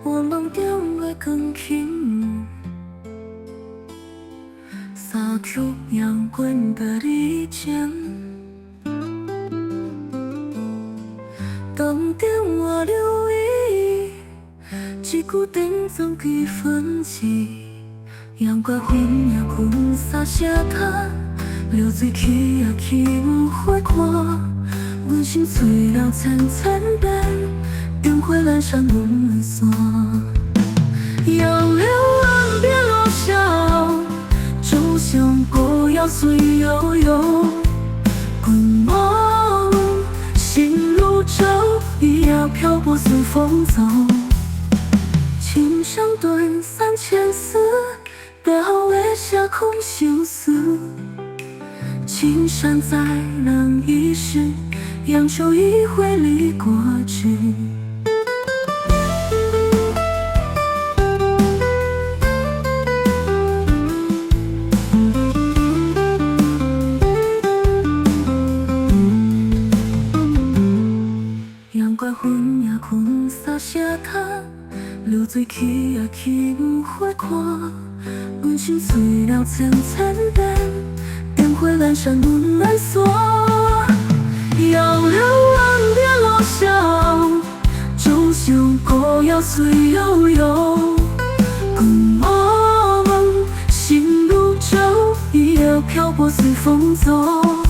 我梦点会更轻，洒出阳光的利剑。当电话留意，一句定总几分几。阳光昏也昏洒下它，流水去也去不回过。温馨催了层层变，灯会阑珊浓锁。杨柳岸边落下，舟向过要随悠悠。滚梦心如舟，一样漂泊随风走。琴声断3000丝，别后为下空相思。青山在浪一时，扬州一回离过去。阳光昏也昏洒下它，流水去也去不回过。温馨催了层层变，灯会阑珊浓锁。杨柳岸边落下，舟向过要随悠悠。滚梦心如舟，一夜漂泊随风走。